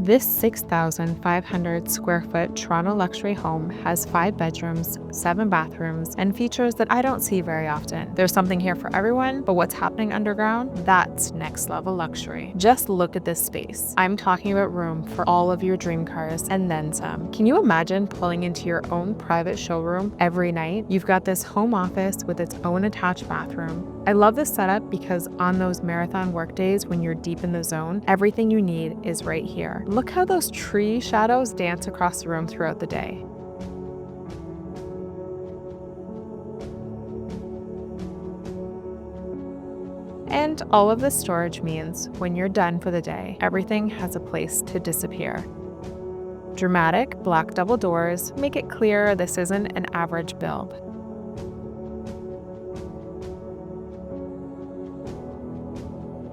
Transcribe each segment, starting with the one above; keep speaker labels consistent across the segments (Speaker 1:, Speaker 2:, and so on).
Speaker 1: This 6,500 square foot Toronto luxury home has 5 bedrooms, 7 bathrooms, and features that I don't see very often. There's something here for everyone, but what's happening underground? That's next level luxury. Just look at this space. I'm talking about room for all of your dream cars and then some. Can you imagine pulling into your own private showroom every night? You've got this home office with its own attached bathroom. I love this setup because on those marathon work days when you're deep in the zone, everything you need is right here. Look how those tree shadows dance across the room throughout the day. And all of this storage means when you're done for the day, everything has a place to disappear. Dramatic black double doors make it clear this isn't an average build.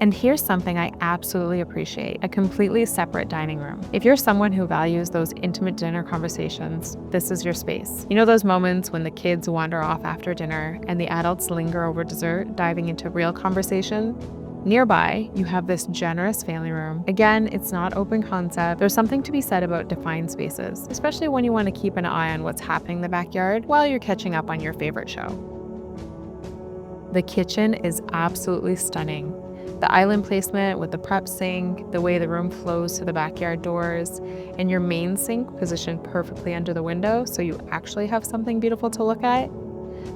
Speaker 1: And here's something I absolutely appreciate, a completely separate dining room. If you're someone who values those intimate dinner conversations, this is your space. You know those moments when the kids wander off after dinner and the adults linger over dessert, diving into real conversation? Nearby, you have this generous family room. Again, it's not open concept. There's something to be said about defined spaces, especially when you want to keep an eye on what's happening in the backyard while you're catching up on your favorite show. The kitchen is absolutely stunning. The island placement with the prep sink, the way the room flows to the backyard doors, and your main sink positioned perfectly under the window so you actually have something beautiful to look at.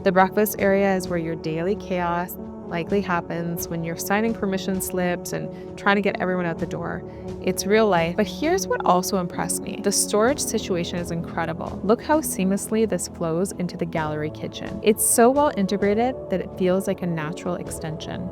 Speaker 1: The breakfast area is where your daily chaos likely happens when you're signing permission slips and trying to get everyone out the door. It's real life, but here's what also impressed me. The storage situation is incredible. Look how seamlessly this flows into the gallery kitchen. It's so well integrated that it feels like a natural extension.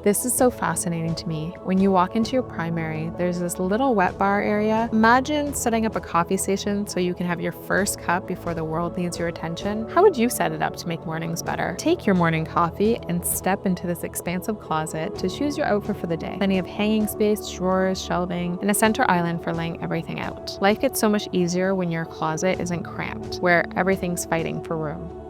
Speaker 1: This is so fascinating to me. When you walk into your primary, there's this little wet bar area. Imagine setting up a coffee station so you can have your first cup before the world needs your attention. How would you set it up to make mornings better? Take your morning coffee and step into this expansive closet to choose your outfit for the day. Plenty of hanging space, drawers, shelving, and a center island for laying everything out. Life gets so much easier when your closet isn't cramped, where everything's fighting for room.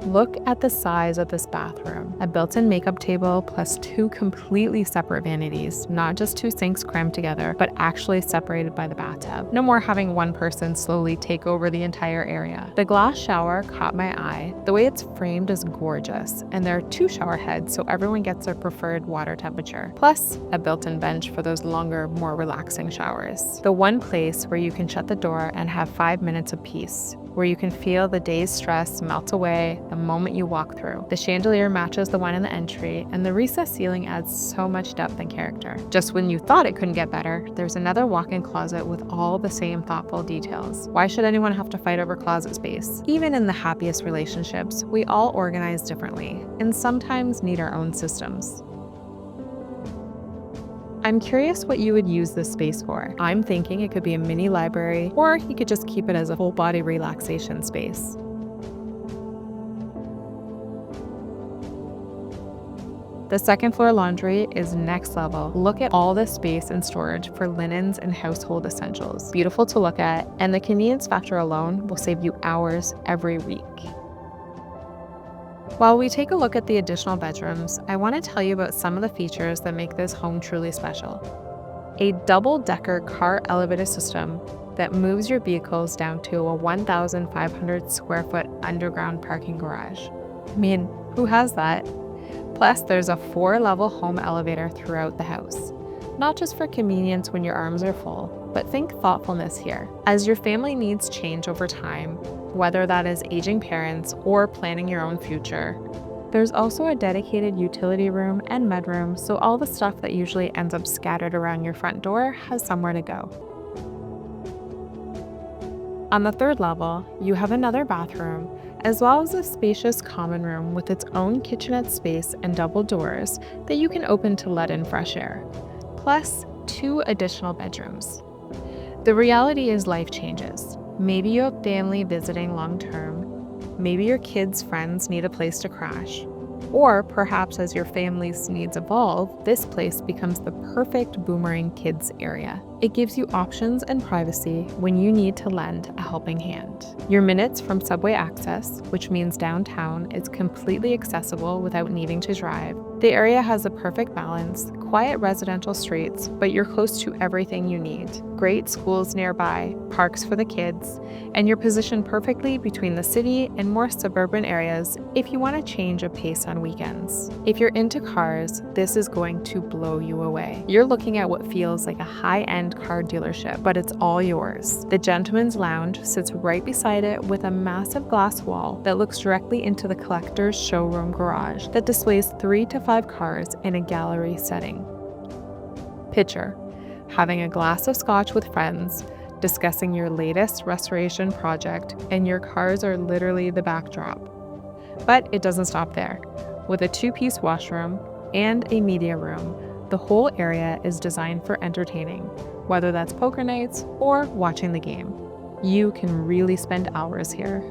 Speaker 1: Look at the size of this bathroom. A built-in makeup table plus 2 completely separate vanities, not just 2 sinks crammed together, but actually separated by the bathtub. No more having one person slowly take over the entire area. The glass shower caught my eye. The way it's framed is gorgeous, and there are 2 shower heads so everyone gets their preferred water temperature, plus a built-in bench for those longer, more relaxing showers. The one place where you can shut the door and have 5 minutes of peace, where you can feel the day's stress melt away the moment you walk through. The chandelier matches the one in the entry, and the recessed ceiling adds so much depth and character. Just when you thought it couldn't get better, there's another walk-in closet with all the same thoughtful details. Why should anyone have to fight over closet space? Even in the happiest relationships, we all organize differently, and sometimes need our own systems. I'm curious what you would use this space for. I'm thinking it could be a mini library, or you could just keep it as a whole body relaxation space. The second floor laundry is next level. Look at all the space and storage for linens and household essentials. Beautiful to look at, and the convenience factor alone will save you hours every week. While we take a look at the additional bedrooms, I want to tell you about some of the features that make this home truly special. A double-decker car elevator system that moves your vehicles down to a 1,500 square foot underground parking garage. I mean, who has that? Plus, there's a 4-level home elevator throughout the house. Not just for convenience when your arms are full, but think thoughtfulness here. As your family needs change over time, whether that is aging parents or planning your own future, there's also a dedicated utility room and medroom, so all the stuff that usually ends up scattered around your front door has somewhere to go. On the 3rd level, you have another bathroom, as well as a spacious common room with its own kitchenette space and double doors that you can open to let in fresh air, plus 2 additional bedrooms. The reality is life changes. Maybe you have family visiting long-term, maybe your kids' friends need a place to crash, or perhaps as your family's needs evolve, this place becomes the perfect boomerang kids area. It gives you options and privacy when you need to lend a helping hand. Your minutes from subway access, which means downtown is completely accessible without needing to drive. The area has a perfect balance, quiet residential streets, but you're close to everything you need. Great schools nearby, parks for the kids, and you're positioned perfectly between the city and more suburban areas if you want to change of pace on weekends. If you're into cars, this is going to blow you away. You're looking at what feels like a high-end car dealership, but it's all yours. The Gentleman's Lounge sits right beside it with a massive glass wall that looks directly into the collector's showroom garage that displays 3 to 5 cars in a gallery setting. Picture having a glass of scotch with friends, discussing your latest restoration project, and your cars are literally the backdrop. But it doesn't stop there. With a 2-piece washroom and a media room, the whole area is designed for entertaining, whether that's poker nights or watching the game. You can really spend hours here.